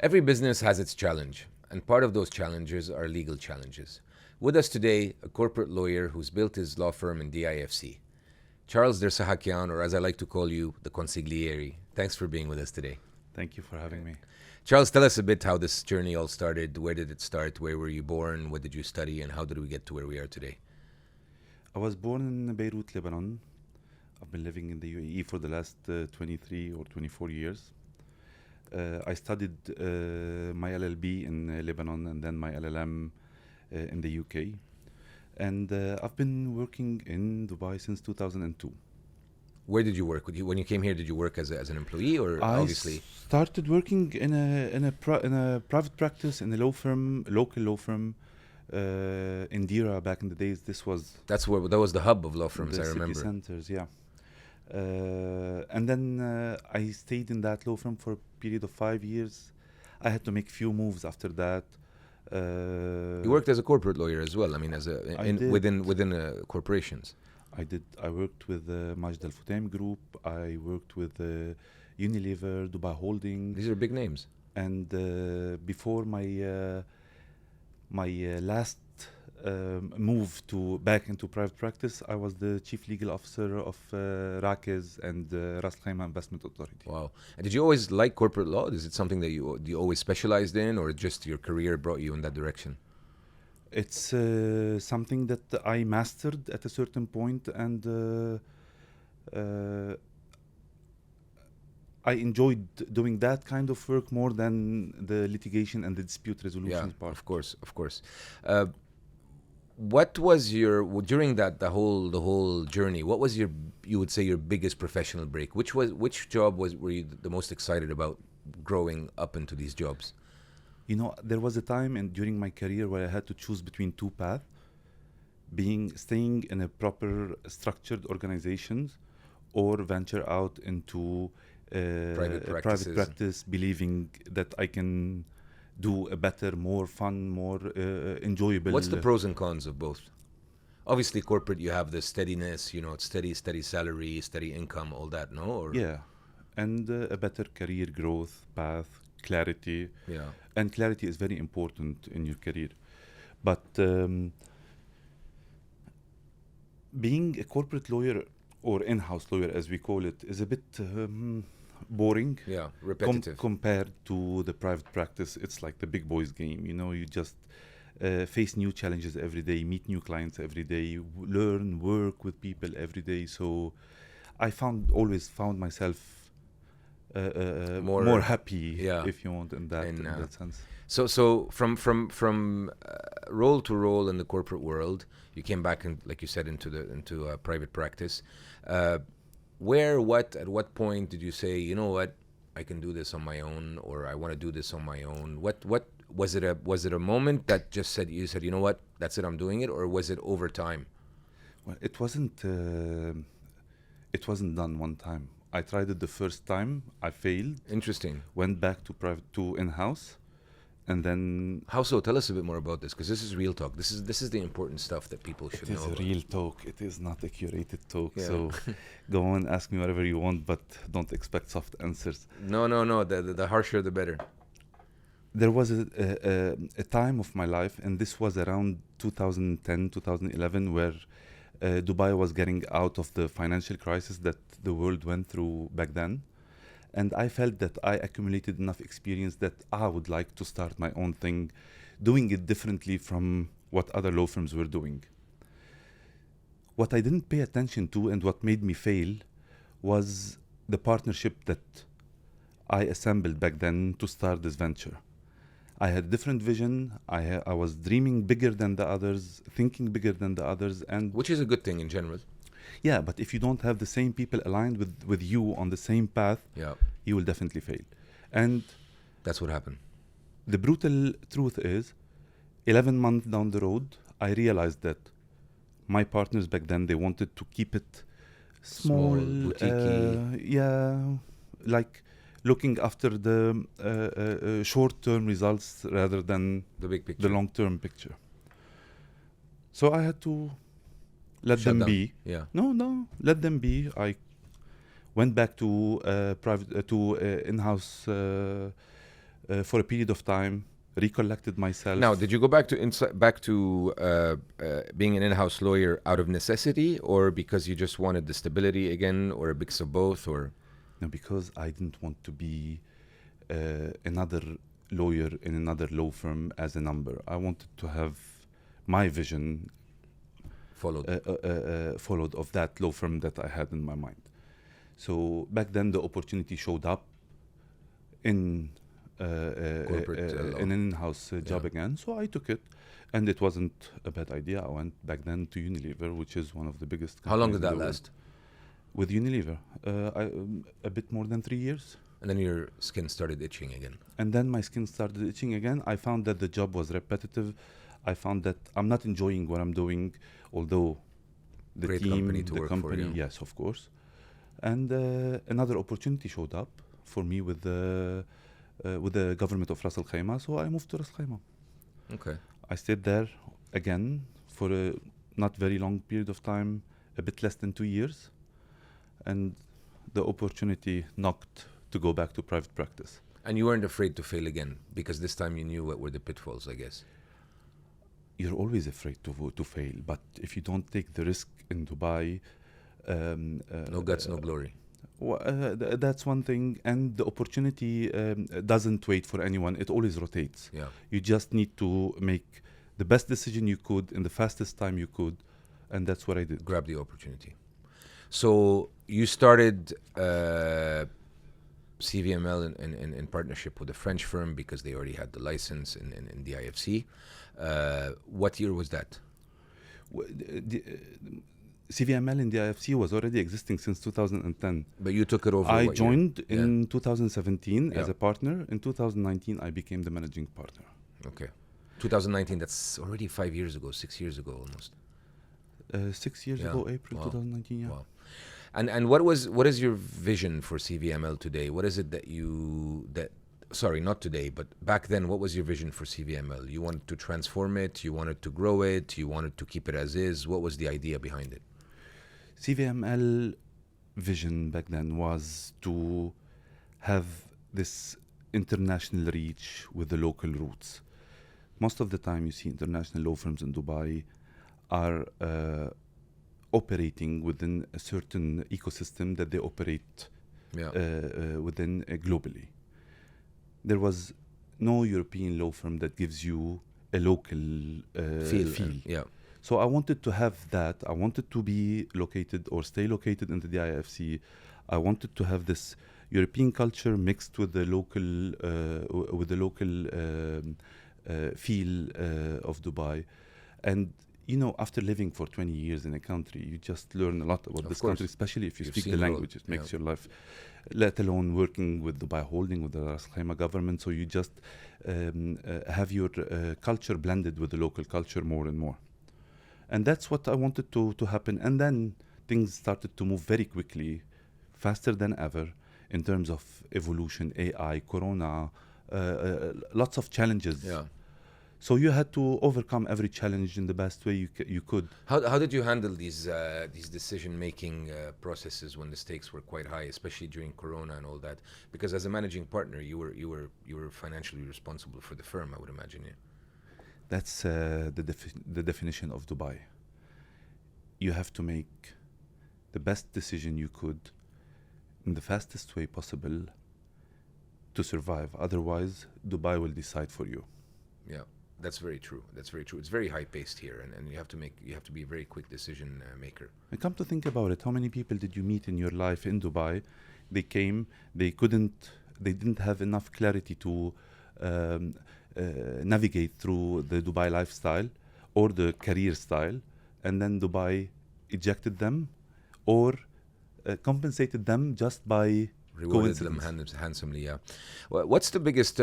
Every business has its challenge, and part of those challenges are legal challenges. With us today, a corporate lawyer who's built his law firm in DIFC. Charles DerSahakian, or as I like to call you, the consigliere. Thanks for being with us today. Thank you for having me. Charles, tell us a bit how this journey all started. Where did it start? Where were you born? What did you study? And how did we get to where we are today? I was born in Beirut, Lebanon. I've been living in the UAE for the last 23 or 24 years. I studied my LLB in Lebanon and then my LLM in the UK. And I've been working in Dubai since 2002. Where did you work? When you came here, did you work as an employee or obviously? I started working in a private practice in a local law firm in Dira back in the days. That was the hub of law firms, I remember. The city centers, yeah. And then I stayed in that law firm for a period of 5 years. I had to make few moves after that. You worked as a corporate lawyer as well. I mean, within corporations. I did. I worked with Majd Al Futtaim Group. I worked with Unilever, Dubai Holding. These are big names. And before my last move back into private practice, I was the chief legal officer of Rakez and Ras Al Khaimah Investment Authority. Wow. And did you always like corporate law? Is it something that you always specialized in, or just your career brought you in that direction? It's something that I mastered at a certain point, and I enjoyed doing that kind of work more than the litigation and the dispute resolution part. Of course. What was during the whole journey? What was you would say your biggest professional break? Which job were you the most excited about growing up into these jobs? You know, there was a time during my career where I had to choose between two paths: staying in a proper structured organizations, or venture out into private practice, believing that I can do a better, more fun, more enjoyable. What's the pros and cons of both? Obviously, corporate, you have the steadiness, it's steady salary, steady income, all that, no? Or? Yeah, and a better career growth path, clarity. Yeah. And clarity is very important in your career. But being a corporate lawyer, or in-house lawyer as we call it, is a bit boring. Yeah, repetitive. Compared to the private practice, it's like the big boys game. You just face new challenges every day, meet new clients every day, learn, work with people every day. So I always found myself more happy, if you want, in that sense. So from role to role in the corporate world, you came back, like you said, into private practice. At what point did you say, you know what, I can do this on my own, or I want to do this on my own? What was it? Was it a moment that just you said, you know what, that's it, I'm doing it, or was it over time? Well, it wasn't done one time. I tried it the first time. I failed. Interesting. Went back to in-house, and then. How so? Tell us a bit more about this, because this is real talk. This is the important stuff that people should know. It is real talk. It is not a curated talk. Yeah. So go on, ask me whatever you want, but don't expect soft answers. No. The harsher, the better. There was a time of my life, and this was around 2010, 2011, where Dubai was getting out of the financial crisis that the world went through back then. And I felt that I accumulated enough experience that I would like to start my own thing, doing it differently from what other law firms were doing. What I didn't pay attention to, and what made me fail, was the partnership that I assembled back then to start this venture. I had a different vision. I was dreaming bigger than the others, thinking bigger than the others, and which is a good thing in general. Yeah, but if you don't have the same people aligned with you on the same path, you will definitely fail. And that's what happened. The brutal truth is, 11 months down the road, I realized that my partners back then, they wanted to keep it small, boutique-y. Like looking after the short-term results rather than the big picture, the long-term picture. So I had to let them be. Yeah. No, let them be. I went back to in-house for a period of time, recollected myself. Now, did you go back to being an in-house lawyer out of necessity, or because you just wanted the stability again, or a mix of both, or? No, because I didn't want to be another lawyer in another law firm as a number. I wanted to have my vision Followed. followed of that law firm that I had in my mind. So back then the opportunity showed up in Corporate, law. an in-house job Yeah. again. So I took it, and it wasn't a bad idea. I went back then to Unilever, which is one of the biggest How long did companies in that the last? world. With Unilever, a bit more than 3 years. And then your skin started itching again. And then my skin started itching again. I found that the job was repetitive. I found that I'm not enjoying what I'm doing, although the Great team, company to the work company, for, yeah. yes, of course. And another opportunity showed up for me with the government of Ras Al Khaimah, so I moved to Ras Al Khaimah. Okay. I stayed there again for a not very long period of time, a bit less than 2 years, and the opportunity knocked to go back to private practice. And you weren't afraid to fail again, because this time you knew what were the pitfalls, I guess. You're always afraid to fail, but if you don't take the risk in Dubai, No guts, no glory. that's one thing, and the opportunity doesn't wait for anyone. It always rotates. Yeah. You just need to make the best decision you could in the fastest time you could, and that's what I did. Grab the opportunity. So you started CVML in partnership with a French firm because they already had the license in the IFC. What year was that? The CVML in the IFC was already existing since 2010. But you took it over. I what year? joined in 2017 as Yeah. a partner. In 2019, I became the managing partner. Okay. 2019, that's already 5 years ago, 6 years ago almost. 6 years Yeah. ago, April Wow. 2019, yeah. Wow. And what is your vision for CVML today? What is it sorry, not today, but back then, what was your vision for CVML? You wanted to transform it, you wanted to grow it, you wanted to keep it as is. What was the idea behind it? CVML vision back then was to have this international reach with the local roots. Most of the time you see international law firms in Dubai are operating within a certain ecosystem that they operate within globally. There was no European law firm that gives you a local feel. Yeah. So I wanted to have that. I wanted to be located or stay located in the IFC. I wanted to have this European culture mixed with the local feel of Dubai. And you know, after living for 20 years in a country, you just learn a lot about this country, especially if you speak the language. It makes your life, let alone working with Dubai Holding, with the Ras Al Khaimah government. So you just have your culture blended with the local culture more and more. And that's what I wanted to happen. And then things started to move very quickly, faster than ever, in terms of evolution, AI, Corona, lots of challenges. Yeah. So you had to overcome every challenge in the best way you could. How did you handle these decision-making processes when the stakes were quite high, especially during Corona and all that? Because as a managing partner, you were financially responsible for the firm, I would imagine. Yeah. That's the definition of Dubai. You have to make the best decision you could in the fastest way possible to survive. Otherwise, Dubai will decide for you. Yeah, that's very true. That's very true. It's very high-paced here, and you have to be a very quick decision maker. And come to think about it, how many people did you meet in your life in Dubai? They came, they didn't have enough clarity to navigate through the Dubai lifestyle or the career style, and then Dubai ejected them or compensated them just by rewarded them handsomely. Yeah. What's the biggest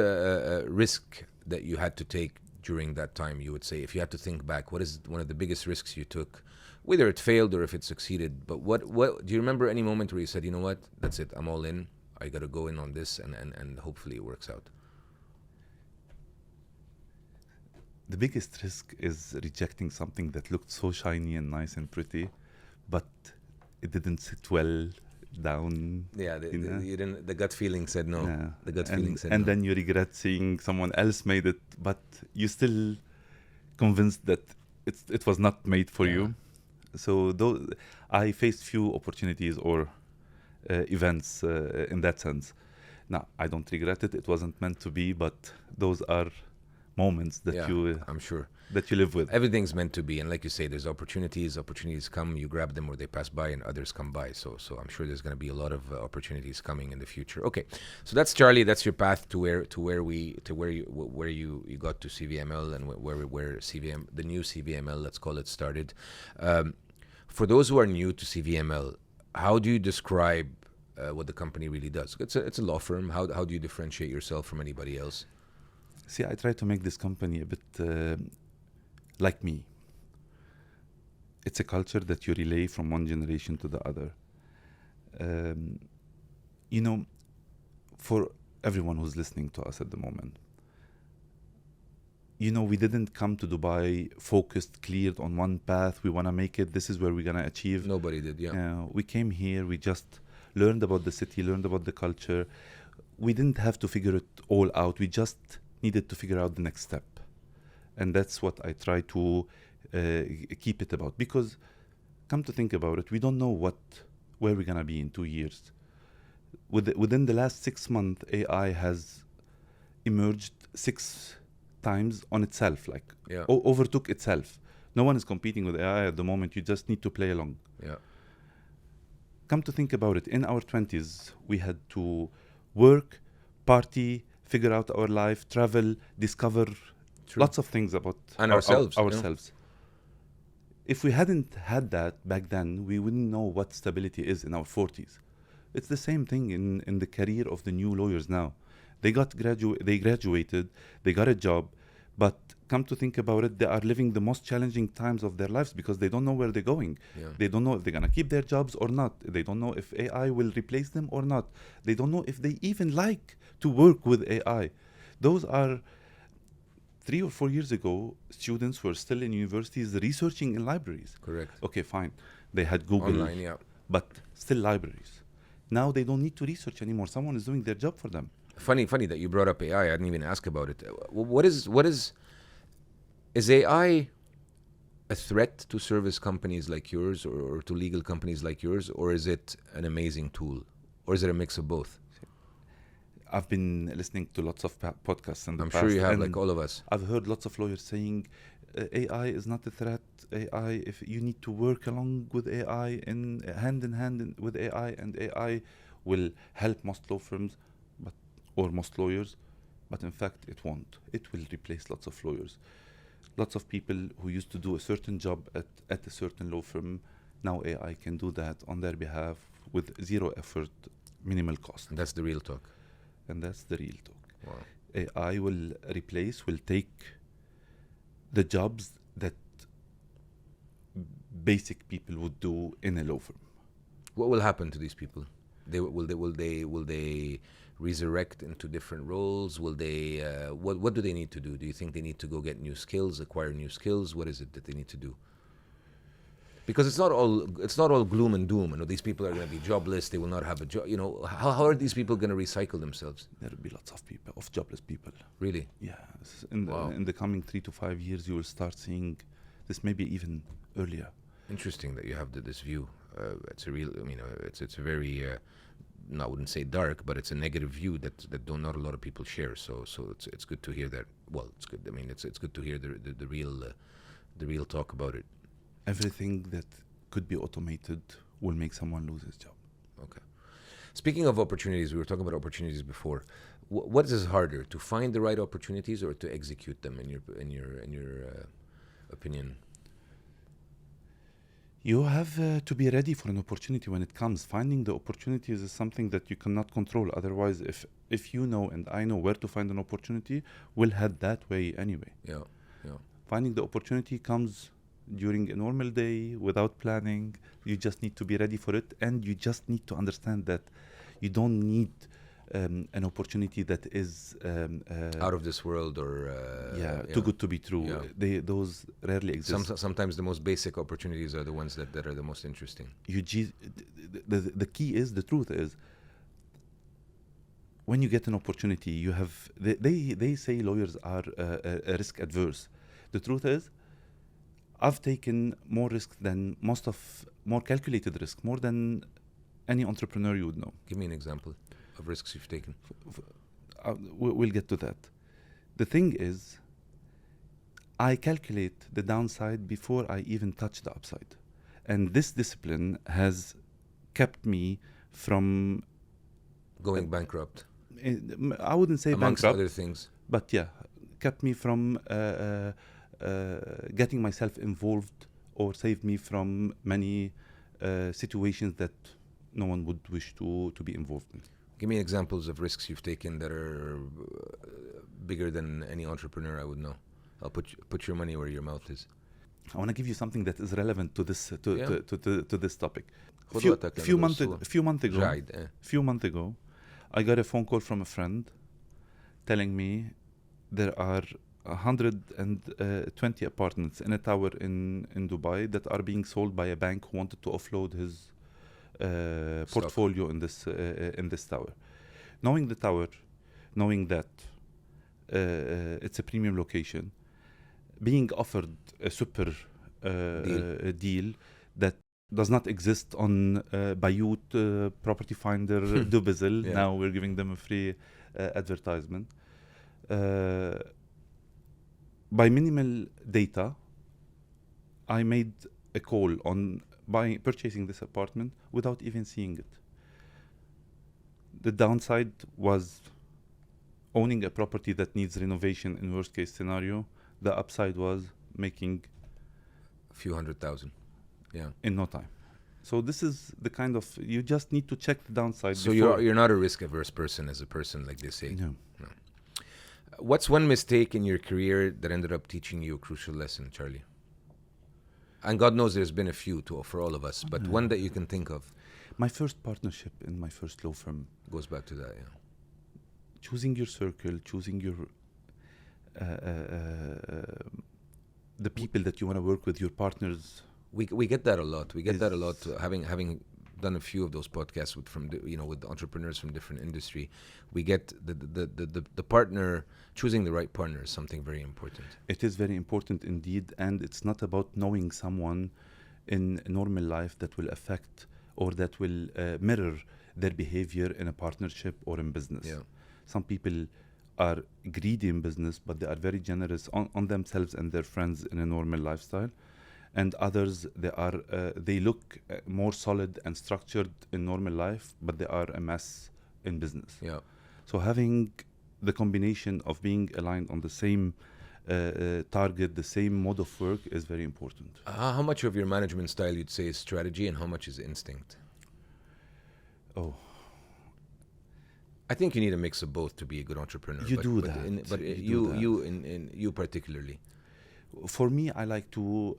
risk that you had to take during that time? You would say, if you had to think back, what is one of the biggest risks you took, whether it failed or if it succeeded? But what do you remember any moment where you said, you know what, that's it, I'm all in, I got to go in on this, and hopefully it works out? The biggest risk is rejecting something that looked so shiny and nice and pretty, but it didn't sit well down. Yeah, You know? you didn't. The gut feeling said no. Yeah. The gut feeling said and no. then you regret seeing someone else made it, but you still convinced that it was not made for Yeah. you. So I faced few opportunities or events in that sense. Now, I don't regret it. It wasn't meant to be, but those are moments that Yeah, I'm sure. that you live with. Everything's meant to be, and like you say, there's opportunities. Opportunities come, you grab them, or they pass by, and others come by. So I'm sure there's going to be a lot of opportunities coming in the future. Okay, so that's Charlie. That's your path to where you got to CVML and where CVM the new CVML, let's call it, started. For those who are new to CVML, how do you describe what the company really does? It's a law firm. How do you differentiate yourself from anybody else? See, I try to make this company a bit like me. It's a culture that you relay from one generation to the other. You know, for everyone who's listening to us at the moment, you know, we didn't come to Dubai focused, cleared on one path. We want to make it. This is where we're going to achieve. Nobody did, yeah. We came here. We just learned about the city, learned about the culture. We didn't have to figure it all out. We just needed to figure out the next step. And that's what I try to keep it about. Because, come to think about it, we don't know where we're going to be in 2 years. Within the last 6 months, AI has emerged 6 times on itself, like overtook itself. No one is competing with AI at the moment. You just need to play along. Yeah. Come to think about it, in our 20s, we had to work, party, figure out our life, travel, discover lots of things about ourselves. If we hadn't had that back then, we wouldn't know what stability is in our 40s. It's the same thing in the career of the new lawyers now. They graduated, they got a job, but come to think about it, they are living the most challenging times of their lives because they don't know where they're going. Yeah. They don't know if they're going to keep their jobs or not. They don't know if AI will replace them or not. They don't know if they even like to work with AI. Those are 3 or 4 years ago, students were still in universities researching in libraries. Correct. Okay, fine. They had Google, online, yeah, but still libraries. Now they don't need to research anymore. Someone is doing their job for them. Funny that you brought up AI. I didn't even ask about it. Is AI a threat to service companies like yours or to legal companies like yours, or is it an amazing tool, or is it a mix of both? I've been listening to lots of podcasts in the past. I'm sure you have, like all of us. I've heard lots of lawyers saying AI is not a threat. AI, if you need to work along with AI, hand in hand with AI, and AI will help most law firms, or most lawyers, but in fact it won't. It will replace lots of lawyers. Lots of people who used to do a certain job at a certain law firm, now AI can do that on their behalf with zero effort, minimal cost. And that's the real talk. And that's the real talk. Wow. AI will take the jobs that basic people would do in a law firm. What will happen to these people? Will they resurrect into different roles? Will they? What do they need to do? Do you think they need to go get new skills, acquire new skills? What is it that they need to do? Because it's not all gloom and doom. You know, these people are going to be jobless. They will not have a job. You know, how are these people going to recycle themselves? There will be lots of people, of jobless people. Really? Yes. In the coming 3 to 5 years, you will start seeing this, maybe even earlier. Interesting that you have this view. It's a real. I mean, it's a very. I wouldn't say dark, but it's a negative view that not a lot of people share. So it's good to hear that. Well, it's good. I mean, it's good to hear the real talk about it. Everything that could be automated will make someone lose his job. Okay. Speaking of opportunities, we were talking about opportunities before. What is harder, to find the right opportunities or to execute them? In your opinion? You have to be ready for an opportunity when it comes. Finding the opportunities is something that you cannot control. Otherwise, if you know and I know where to find an opportunity, we'll head that way anyway. Yeah. Finding the opportunity comes during a normal day without planning. You just need to be ready for it, and you just need to understand that you don't need an opportunity that is Out of this world, or too good to be true. Yeah. Those rarely exist. Sometimes the most basic opportunities are the ones that are the most interesting. The key is, the truth is, when you get an opportunity, you have, they say lawyers are risk adverse. The truth is, I've taken more risk than more calculated risk, more than any entrepreneur you would know. Give me an example of risks you've taken. We'll get to that. The thing is, I calculate the downside before I even touch the upside. And this discipline has kept me from going bankrupt. I wouldn't say amongst bankrupt, other things. but yeah, kept me from getting myself involved, or saved me from many situations that no one would wish to be involved in. Give me examples of risks you've taken that are bigger than any entrepreneur I would know. I'll put your money where your mouth is. I want to give you something that is relevant to this to this topic. Few months ago, I got a phone call from a friend telling me there are 120 apartments in a tower in Dubai that are being sold by a bank who wanted to offload his portfolio in this tower. Knowing the tower, knowing that it's a premium location, being offered a super deal that does not exist on Bayut, Property Finder, Dubizzle. Yeah. Now we're giving them a free advertisement. By minimal data, I made a call on purchasing this apartment without even seeing it. The downside was owning a property that needs renovation in worst case scenario. The upside was making a few $100,000. Yeah. In no time. So this is the kind of, you just need to check the downside. So you're not a risk averse person as a person, like they say. No. What's one mistake in your career that ended up teaching you a crucial lesson, Charlie? And God knows there's been a few for all of us, but one that you can think of. My first partnership in my first law firm goes back to that. Yeah. Choosing your circle, choosing your the people that you want to work with, your partners. We get that a lot. We get that a lot. Having done a few of those podcasts with entrepreneurs from different industry, we get the partner, choosing the right partner is something very important. It is very important indeed, and it's not about knowing someone in normal life that will affect or that will mirror their behavior in a partnership or in business. Yeah. Some people are greedy in business, but they are very generous on themselves and their friends in a normal lifestyle. And others, they look more solid and structured in normal life, but they are a mess in business. Yeah. So having the combination of being aligned on the same target, the same mode of work is very important. How much of your management style you'd say is strategy, and how much is instinct? Oh, I think you need a mix of both to be a good entrepreneur. You particularly. For me, I like to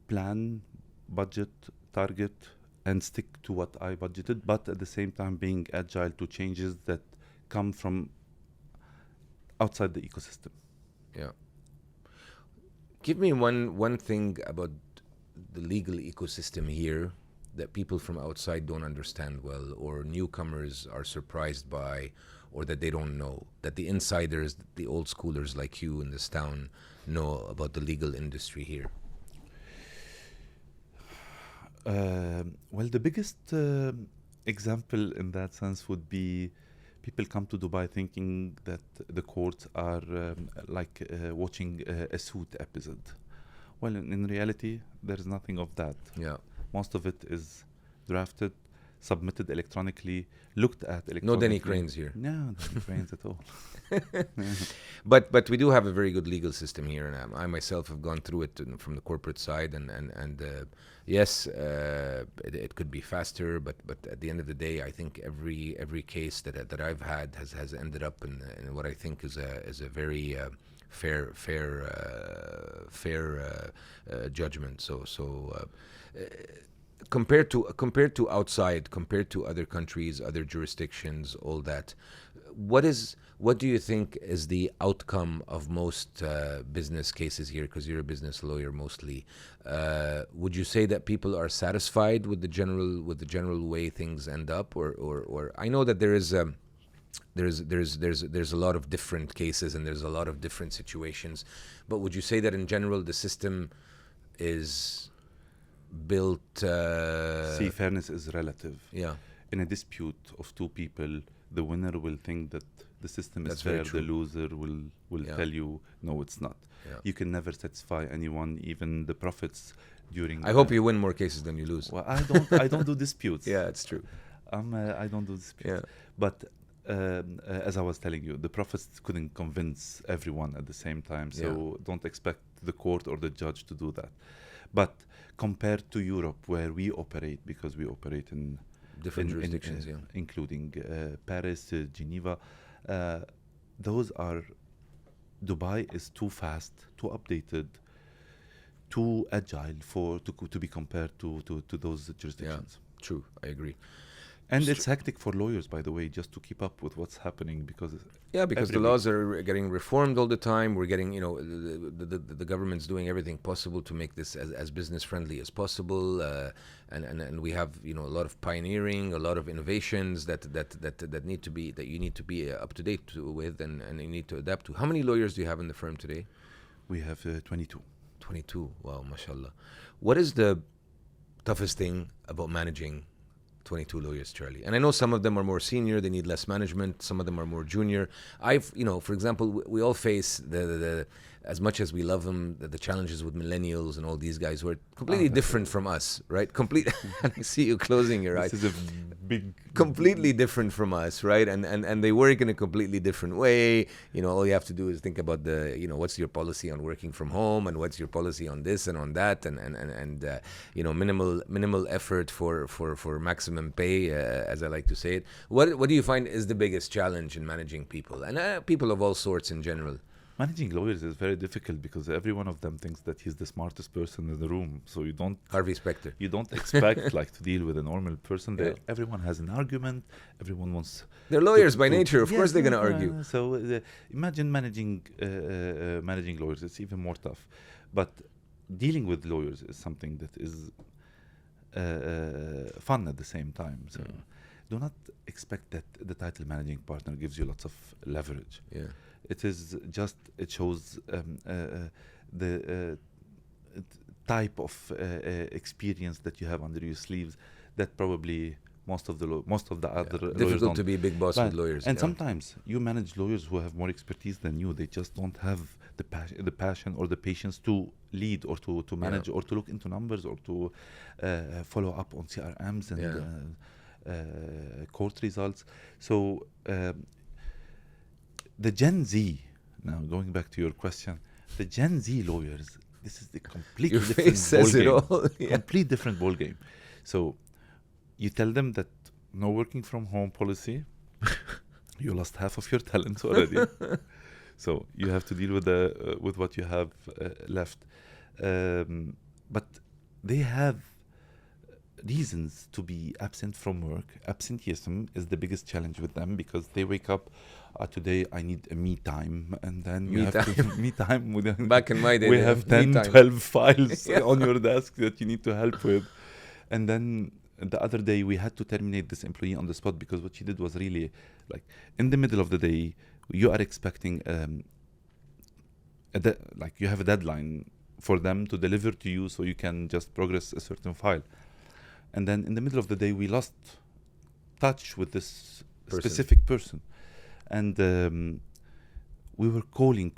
plan, budget, target, and stick to what I budgeted, but at the same time being agile to changes that come from outside the ecosystem. Yeah. Give me one thing about the legal ecosystem here that people from outside don't understand well, or newcomers are surprised by, or that they don't know, that the insiders, the old schoolers like you in this town know about the legal industry here. Well, the biggest example in that sense would be people come to Dubai thinking that the courts are like watching a Suit episode. Well, in reality, there is nothing of that. Yeah. Most of it is drafted, submitted electronically, looked at electronically. No Denny Cranes here. No Denny Cranes at all. But we do have a very good legal system here, and I myself have gone through it from the corporate side, and yes, it could be faster, but at the end of the day, I think every case that I've had has ended up in what I think is a very fair judgment. So compared to outside, compared to other countries, other jurisdictions, all that, what do you think is the outcome of most business cases here? Because you're a business lawyer mostly. Would you say that people are satisfied with the general way things end up, or I know that there's a lot of different cases and there's a lot of different situations, but would you say that in general the system is built? See, fairness is relative. Yeah. In a dispute of two people, the winner will think that the system is That's very fair. true. The loser will tell you, no, it's not. Yeah. You can never satisfy anyone, even the prophets during. I hope you win more cases than you lose. Well, I don't do disputes. Yeah, it's true. I don't do disputes. Yeah. But as I was telling you, the prophets couldn't convince everyone at the same time. So don't expect the court or the judge to do that. But compared to Europe, where we operate, because we operate in Different jurisdictions, including Paris, Geneva, those are. Dubai is too fast, too updated, too agile to be compared to those jurisdictions. Yeah, true. I agree. And it's hectic for lawyers, by the way, just to keep up with what's happening because the laws are getting reformed all the time. We're getting, the government's doing everything possible to make this as business friendly as possible, and we have a lot of pioneering, a lot of innovations that you need to be up to date with, and you need to adapt to. How many lawyers do you have in the firm today? We have 22. 22. Wow, mashallah. What is the toughest thing about managing 22 lawyers, Charlie? And I know some of them are more senior, they need less management. Some of them are more junior. For example, we all face the as much as we love them, the challenges with millennials and all these guys who are completely different from us, right? I see you closing your eyes. This is a big... Completely different from us, right? And they work in a completely different way. All you have to do is think about what's your policy on working from home, and what's your policy on this and on that, and minimal effort for maximum pay, as I like to say it. What do you find is the biggest challenge in managing people, and people of all sorts in general? Managing lawyers is very difficult because every one of them thinks that he's the smartest person in the room. So you don't... Harvey Specter. You don't expect to deal with a normal person. Yeah. Everyone has an argument. Everyone wants... They're lawyers by nature. Of course they're going to argue. So imagine managing lawyers. It's even more tough. But dealing with lawyers is something that is fun at the same time. So do not expect that the title managing partner gives you lots of leverage. Yeah. It is just, it shows the type of experience that you have under your sleeves that probably most of the other lawyers difficult don't. To be a big boss with lawyers. And sometimes you manage lawyers who have more expertise than you. They just don't have the passion or the patience to lead or to manage or to look into numbers or to follow up on CRMs and court results. So the Gen Z, now going back to your question, the Gen Z lawyers, this is the completely complete different ball game. So you tell them that no working from home policy, you lost half of your talents already. So you have to deal with what you have left. But they have reasons to be absent from work. Absenteeism is the biggest challenge with them because they wake up, today I need a me time, and then you have to me time. Back in my day, we have 10, 12 files on your desk that you need to help with. And then the other day we had to terminate this employee on the spot because what she did was really in the middle of the day, you are expecting you have a deadline for them to deliver to you so you can just progress a certain file. And then in the middle of the day, we lost touch with this specific person. And we were calling,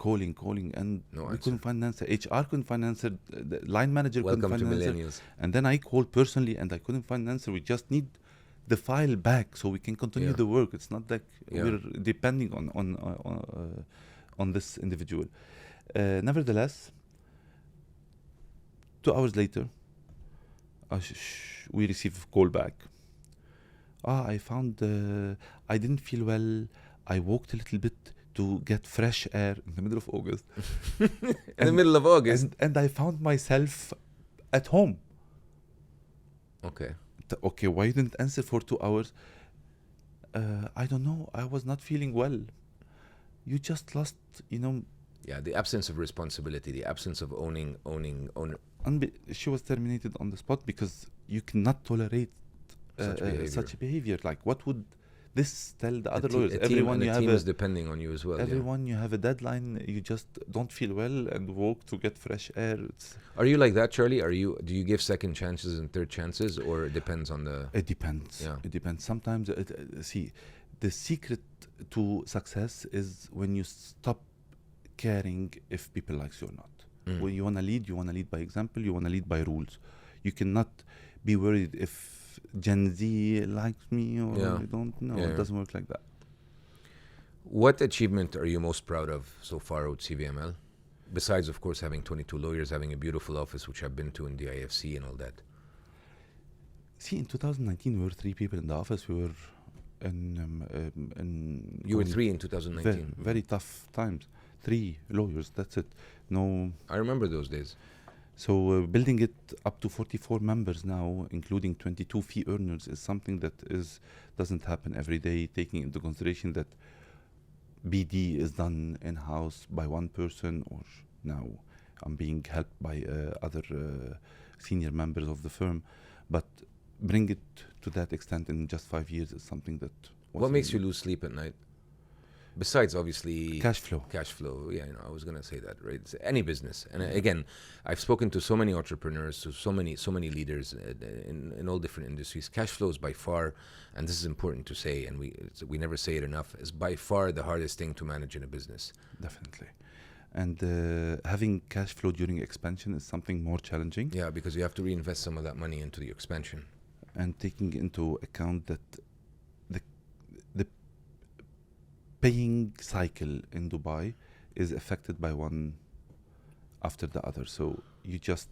and we couldn't find an answer. HR couldn't find an answer. The line manager couldn't find an answer. Millennials. And then I called personally, and I couldn't find an answer. We just need the file back so we can continue the work. It's not like we're depending on this individual. Nevertheless, 2 hours later, we received a call back. I found I didn't feel well. I walked a little bit to get fresh air in the middle of August. In the middle of August? And I found myself at home. Okay. Okay, why you didn't answer for 2 hours? I don't know. I was not feeling well. You just lost, you know. Yeah, the absence of responsibility, the absence of owning. She was terminated on the spot because you cannot tolerate Such behavior. such behavior. Like, what would this tell the other A lawyers? team, Everyone and you a have team is depending on you as well. everyone you have a deadline. You just don't feel well and walk to get fresh air. Are you like that, Charlie? Do you give second chances and third chances, or it depends on the? It depends. Yeah. It depends. Sometimes, see, the secret to success is when you stop caring if people likes you or not. When you wanna lead by example. You wanna lead by rules. You cannot be worried if Gen Z likes me or they don't. No, it doesn't work like that. What achievement are you most proud of so far with CVML? Besides, of course, having 22 lawyers, having a beautiful office, which I've been to in the IFC and all that. See, in 2019, we were 3 people in the office. We were in You were 3 in 2019. very, very tough times. 3 lawyers, that's it. No. I remember those days. So building it up to 44 members now, including 22 fee earners, is something that doesn't happen every day, taking into consideration that BD is done in-house by one person, or now I'm being helped by other senior members of the firm. But bring it to that extent in just 5 years is something that... What makes you lose sleep at night? Besides, obviously... Cash flow. Cash flow, yeah, I was going to say that, right? It's any business. And again, I've spoken to so many entrepreneurs, to so many leaders in all different industries. Cash flow is by far, and this is important to say, and we never say it enough, is by far the hardest thing to manage in a business. Definitely. And having cash flow during expansion is something more challenging. Yeah, because you have to reinvest some of that money into the expansion. And taking into account that the paying cycle in Dubai is affected by one after the other. So you just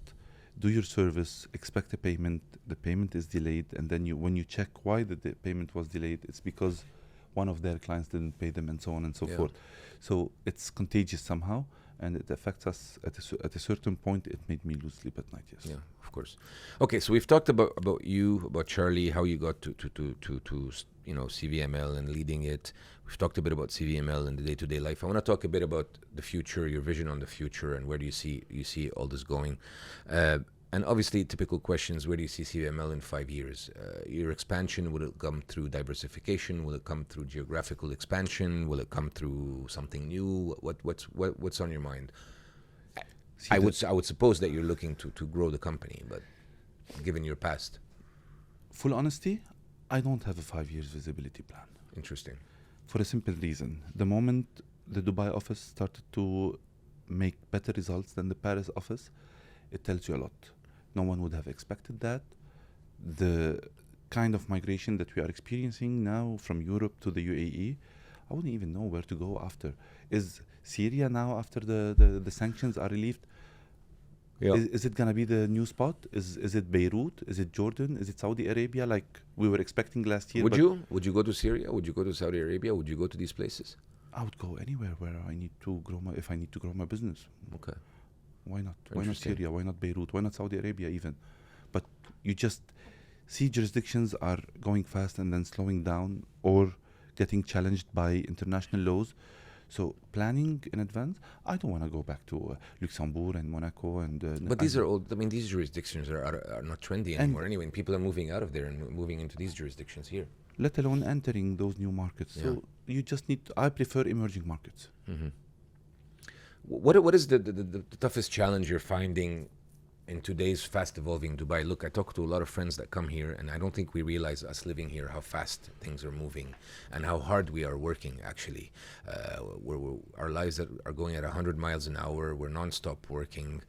do your service, expect a payment, the payment is delayed, and then when you check why the payment was delayed, it's because one of their clients didn't pay them, and so on and so forth. So it's contagious somehow, and it affects us at a certain point. It made me lose sleep at night. Yes. Yeah, of course. Okay, so we've talked about you, about Charlie, how you got to CVML and leading it. We've talked a bit about CVML and the day-to-day life. I want to talk a bit about the future, your vision on the future, and where do you see all this going. And obviously, typical questions: where do you see CVML in 5 years? Your expansion, will it come through diversification? Will it come through geographical expansion? Will it come through something new? What's on your mind? I would suppose that you're looking to grow the company, but given your past. Full honesty, I don't have a 5 years visibility plan. Interesting. For a simple reason. The moment the Dubai office started to make better results than the Paris office, it tells you a lot. No one would have expected that. The kind of migration that we are experiencing now from Europe to the UAE, I wouldn't even know where to go after. Is Syria now, after the sanctions are relieved, is it going to be the new spot? Is it Beirut? Is it Jordan? Is it Saudi Arabia, like we were expecting last year? Would you go to Syria? Would you go to Saudi Arabia? Would you go to these places? I would go anywhere where I need to grow if I need to grow my business. Okay. Why not? Why not Syria? Why not Beirut? Why not Saudi Arabia even? But you just see jurisdictions are going fast and then slowing down or getting challenged by international laws. So planning in advance, I don't want to go back to Luxembourg and Monaco and... but these are old. I mean, these jurisdictions are not trendy anymore anyway. And people are moving out of there and moving into these jurisdictions here. Let alone entering those new markets. So you just need... I prefer emerging markets. Mm-hmm. What is the toughest challenge you're finding in today's fast-evolving Dubai? Look, I talk to a lot of friends that come here, and I don't think we realize, us living here, how fast things are moving and how hard we are working, actually. Our lives are going at 100 miles an hour. We're non-stop working,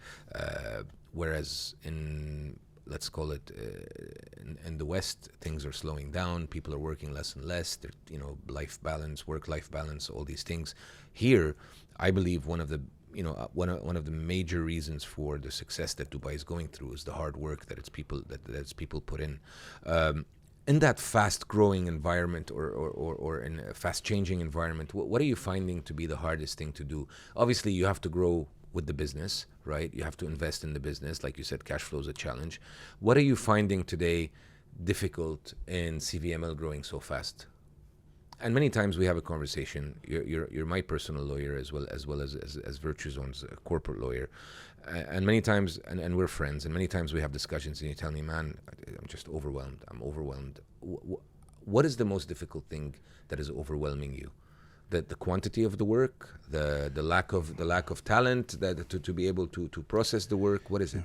whereas in, let's call it, in the West, things are slowing down. People are working less and less. Life balance, work-life balance, all these things. Here, I believe one of the major reasons for the success that Dubai is going through is the hard work that its people put in. In that fast-growing environment or in a fast-changing environment, what are you finding to be the hardest thing to do? Obviously, you have to grow with the business, right? You have to invest in the business. Like you said, cash flow is a challenge. What are you finding today difficult in CVML growing so fast? And many times we have a conversation. You're my personal lawyer as well as Virtuzone's corporate lawyer, and many times, and we're friends. And many times we have discussions, and you tell me, "Man, I'm just overwhelmed. I'm overwhelmed." What is the most difficult thing that is overwhelming you? The quantity of the work, the lack of talent, that to be able to process the work. What is it?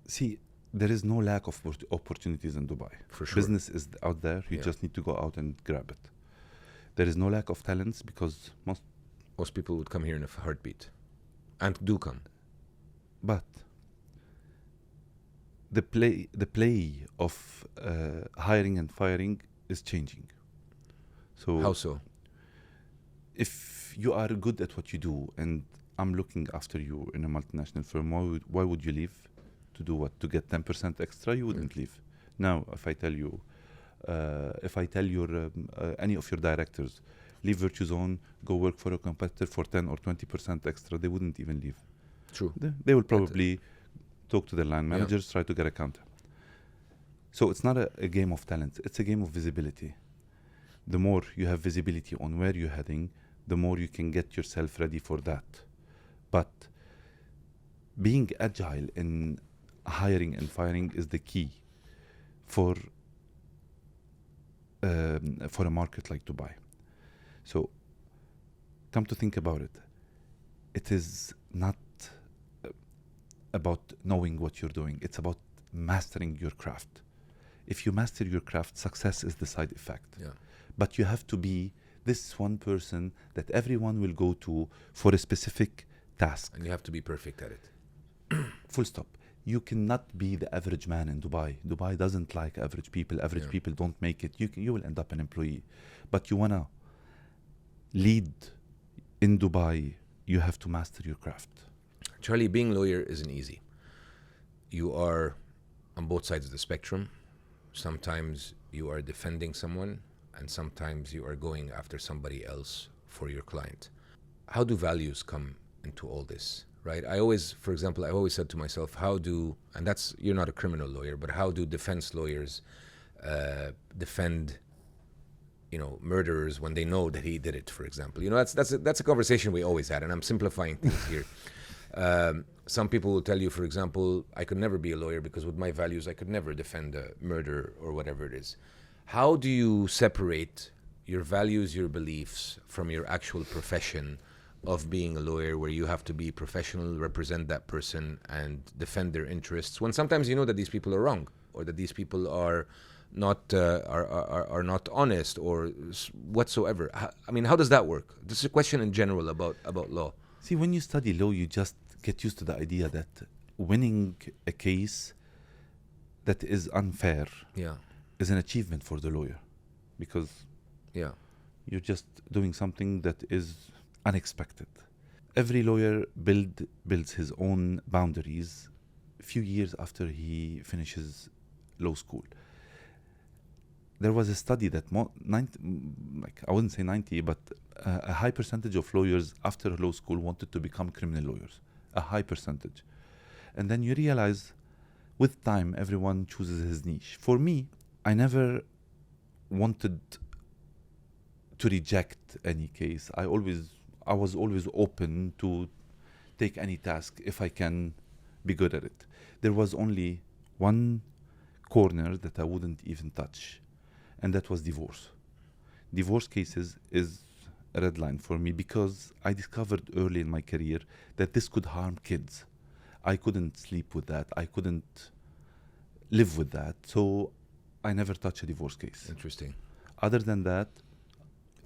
See, there is no lack of opportunities in Dubai. For sure. Business is out there. You just need to go out and grab it. There is no lack of talents because most people would come here in a heartbeat, and do come. But the play of hiring and firing is changing. So how so? If you are good at what you do, and I'm looking after you in a multinational firm, why would you leave? To do what? To get 10% extra? You wouldn't leave. Now, if I tell you, any of your directors, leave Virtuzone, go work for a competitor for 10 or 20% extra, they wouldn't even leave. True. They will probably talk to their line managers, try to get a counter. So it's not a game of talent. It's a game of visibility. The more you have visibility on where you're heading, the more you can get yourself ready for that. But being agile in hiring and firing is the key for a market like Dubai. So come to think about it, it is not about knowing what you're doing. It's about mastering your craft. If you master your craft, success is the side effect. Yeah. But you have to be this one person that everyone will go to for a specific task. And you have to be perfect at it. Full stop. You cannot be the average man in Dubai. Dubai doesn't like average people. Average people don't make it. You will end up an employee. But you want to lead in Dubai, you have to master your craft. Charlie, being a lawyer isn't easy. You are on both sides of the spectrum. Sometimes you are defending someone, and sometimes you are going after somebody else for your client. How do values come into all this? Right. I always said to myself, you're not a criminal lawyer, but how do defense lawyers defend, murderers when they know that he did it, for example? That's a conversation we always had, and I'm simplifying things here. Some people will tell you, for example, I could never be a lawyer because with my values, I could never defend a murder or whatever it is. How do you separate your values, your beliefs from your actual profession of being a lawyer, where you have to be professional, represent that person, and defend their interests, when sometimes you know that these people are wrong, or that these people are not not honest, or whatsoever? How does that work? This is a question in general about law. See, when you study law, you just get used to the idea that winning a case that is unfair is an achievement for the lawyer, because you're just doing something that is unexpected. Every lawyer builds his own boundaries a few years after he finishes law school. There was a study that I wouldn't say 90, but a high percentage of lawyers after law school wanted to become criminal lawyers. A high percentage. And then you realize with time, everyone chooses his niche. For me, I never wanted to reject any case. I was always open to take any task if I can be good at it. There was only one corner that I wouldn't even touch, and that was divorce. Divorce cases is a red line for me, because I discovered early in my career that this could harm kids. I couldn't sleep with that. I couldn't live with that. So I never touch a divorce case. Interesting. Other than that,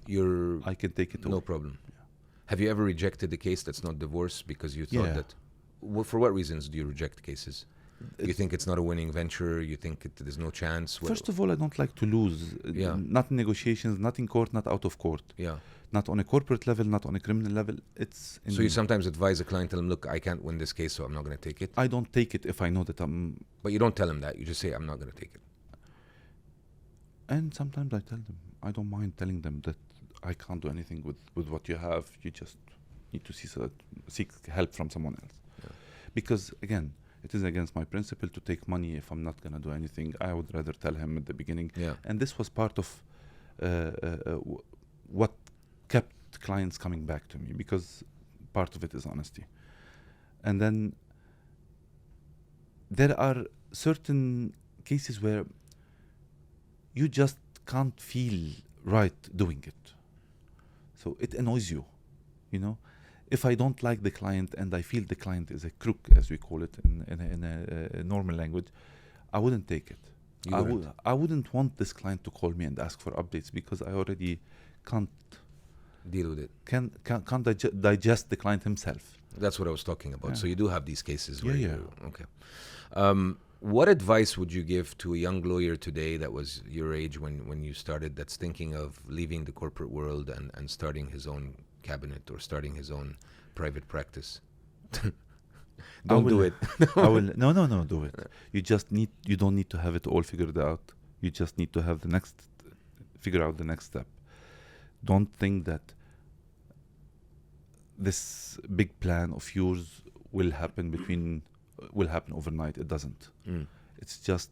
I can take it no problem. Yeah. Have you ever rejected a case that's not divorce because you thought that? For what reasons do you reject cases? You think it's not a winning venture? You think there's no chance? First of all, I don't like to lose. Not in negotiations, not in court, not out of court. Not on a corporate level, not on a criminal level. So you sometimes advise a client, tell him, look, I can't win this case, so I'm not going to take it? I don't take it if I know that I'm... But you don't tell him that. You just say, I'm not going to take it. And sometimes I tell them. I don't mind telling them that I can't do anything with what you have. You just need to seek help from someone else. Yeah. Because again, it is against my principle to take money if I'm not gonna do anything. I would rather tell him at the beginning. Yeah. And this was part of what kept clients coming back to me, because part of it is honesty. And then there are certain cases where you just can't feel right doing it. So it annoys you, you know. If I don't like the client and I feel the client is a crook, as we call it in a normal language, I wouldn't take it. I wouldn't want this client to call me and ask for updates, because I already can't deal with it. Can't digest the client himself. That's what I was talking about. Yeah. So you do have these cases where Yeah. Okay. What advice would you give to a young lawyer today that was your age when you started, that's thinking of leaving the corporate world and starting his own cabinet or starting his own private practice? Don't do it. I will. No, do it. You don't need to have it all figured out. You just need to have figure out the next step. Don't think that this big plan of yours will happen overnight. It doesn't. It's just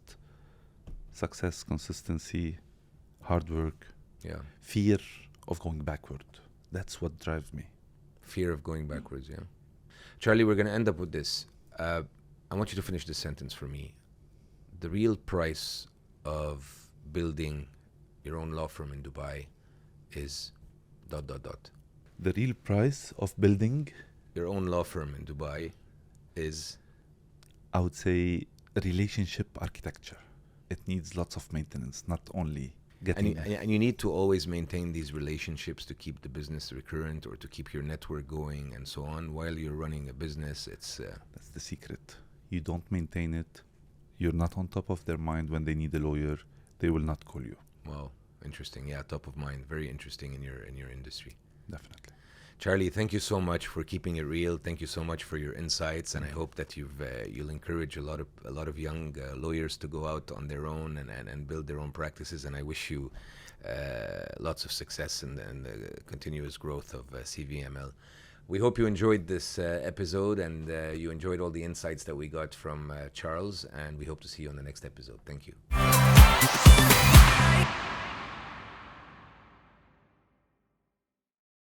success, consistency, hard work, fear of going backward. That's what drives me. Fear of going backwards, yeah. Charlie, we're going to end up with this. I want you to finish this sentence for me. The real price of building your own law firm in Dubai is ... The real price of building your own law firm in Dubai is, I would say, relationship architecture. It needs lots of maintenance, not only getting... And you need to always maintain these relationships to keep the business recurrent or to keep your network going and so on. While you're running a business, it's... That's the secret. You don't maintain it. You're not on top of their mind when they need a lawyer. They will not call you. Wow, interesting. Yeah, top of mind. Very interesting in your industry. Definitely. Charlie, thank you so much for keeping it real. Thank you so much for your insights, and I hope that you'll encourage a lot of young lawyers to go out on their own and build their own practices. And I wish you lots of success and the continuous growth of CVML. We hope you enjoyed this episode and you enjoyed all the insights that we got from Charles. And we hope to see you on the next episode. Thank you.